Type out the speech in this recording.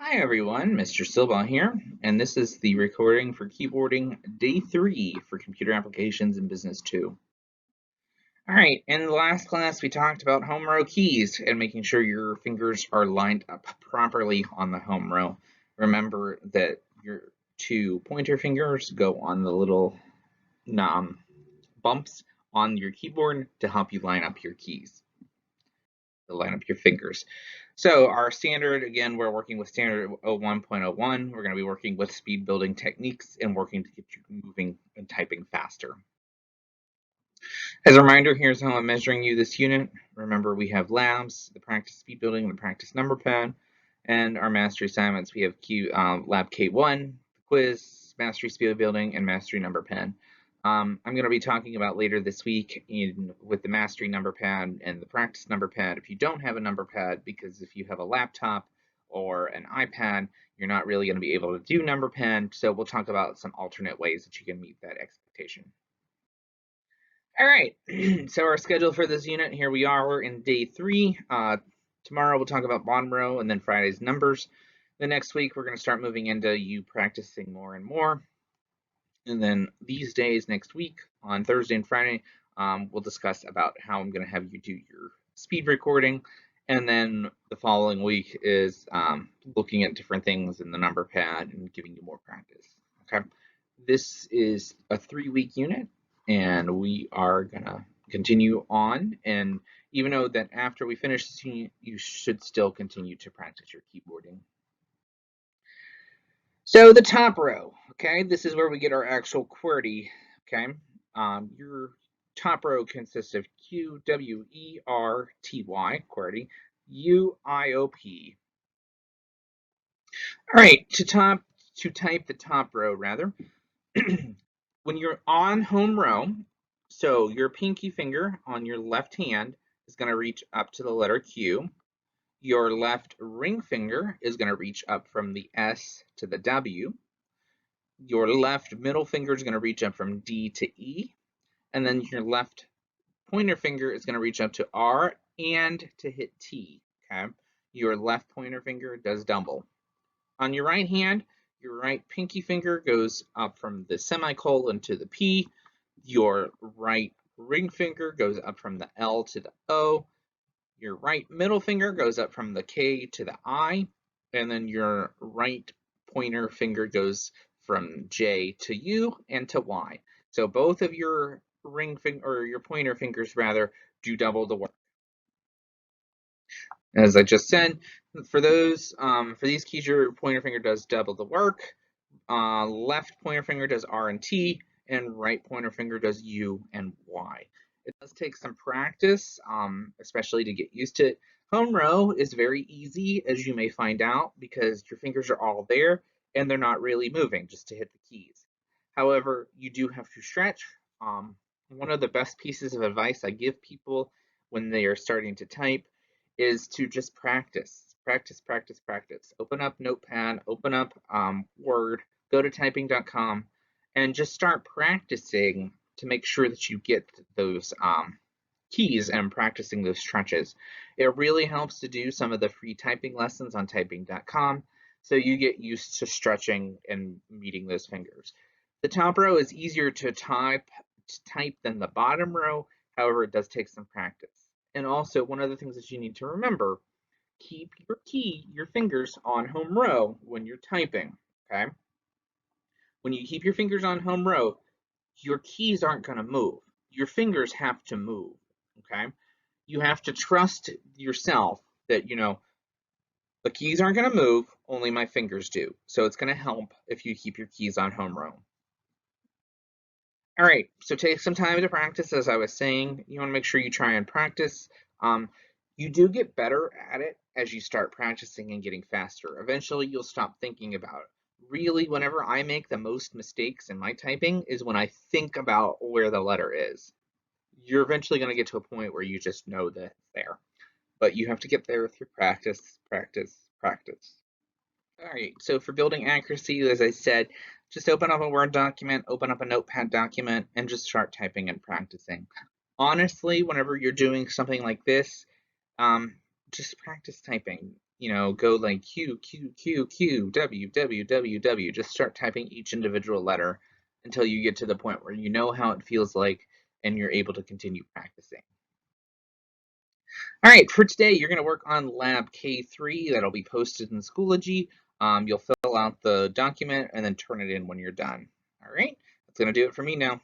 Hi everyone, Mr. Silva here, and this is the recording for keyboarding day 3 for computer applications in Business 2. All right, in the last class we talked about home row keys and making sure your fingers are lined up properly on the home row. Remember that your two pointer fingers go on the little bumps on your keyboard to help you line up your keys, to line up your fingers. So our standard, again, we're working with standard 01.01. We're going to be working with speed building techniques and working to get you moving and typing faster. As a reminder, here's how I'm measuring you this unit. Remember, we have labs, the practice speed building, and the practice number pad, and our mastery assignments. We have lab K1, quiz, mastery speed building, and mastery number pad. I'm going to be talking about later this week with the mastery number pad and the practice number pad. If you don't have a number pad, because if you have a laptop or an iPad, you're not really going to be able to do number pad. So we'll talk about some alternate ways that you can meet that expectation. All right, so our schedule for this unit, here we are, we're in day 3. Tomorrow we'll talk about bottom row and then Friday's numbers. The next week we're going to start moving into you practicing more and more. And then these days next week, on Thursday and Friday, we'll discuss about how I'm going to have you do your speed recording. And then the following week is looking at different things in the number pad and giving you more practice. Okay, this is a 3-week unit, and we are going to continue on. And even though that after we finish this unit, you should still continue to practice your keyboarding. So the top row, okay, this is where we get our actual QWERTY, okay? Your top row consists of QWERTY, QWERTY, UIOP. All right, to type the top row rather, when you're on home row, so your pinky finger on your left hand is going to reach up to the letter Q. Your left ring finger is going to reach up from the S to the W. Your left middle finger is going to reach up from D to E. And then your left pointer finger is going to reach up to R and to hit T. Okay. Your left pointer finger does double. On your right hand, your right pinky finger goes up from the semicolon to the P. Your right ring finger goes up from the L to the O. Your right middle finger goes up from the K to the I, and then your right pointer finger goes from J to U and to Y. So both of your ring finger, or your pointer fingers rather, do double the work. As I just said, for these keys, your pointer finger does double the work. Left pointer finger does R and T, and right pointer finger does U and Y. It does take some practice, especially to get used to it. Home row is very easy, as you may find out, because your fingers are all there and they're not really moving just to hit the keys. However, you do have to stretch. One of the best pieces of advice I give people when they are starting to type is to just practice. Practice, practice, practice. Open up Notepad, open up Word, go to typing.com, and just start practicing to make sure that you get those keys and practicing those stretches. It really helps to do some of the free typing lessons on typing.com so you get used to stretching and meeting those fingers. The top row is easier to type than the bottom row, however, it does take some practice. And also, one of the things that you need to remember, keep your fingers on home row when you're typing, okay? When you keep your fingers on home row, your keys aren't going to move. Your fingers have to move, okay? You have to trust yourself that, the keys aren't going to move, only my fingers do. So it's going to help if you keep your keys on home row. All right, so take some time to practice. As I was saying, you want to make sure you try and practice. You do get better at it as you start practicing and getting faster. Eventually, you'll stop thinking about it. Really, whenever I make the most mistakes in my typing is when I think about where the letter is. You're eventually going to get to a point where you just know that it's there. But you have to get there through practice, practice, practice. All right, so for building accuracy, as I said, just open up a Word document, open up a Notepad document, and just start typing and practicing. Honestly, whenever you're doing something like this, just practice typing. go like Q, Q, Q, Q, W, W, W, W. Just start typing each individual letter until you get to the point where you know how it feels like and you're able to continue practicing. All right, for today, you're going to work on Lab K3. That'll be posted in Schoology. You'll fill out the document and then turn it in when you're done. All right, that's going to do it for me now.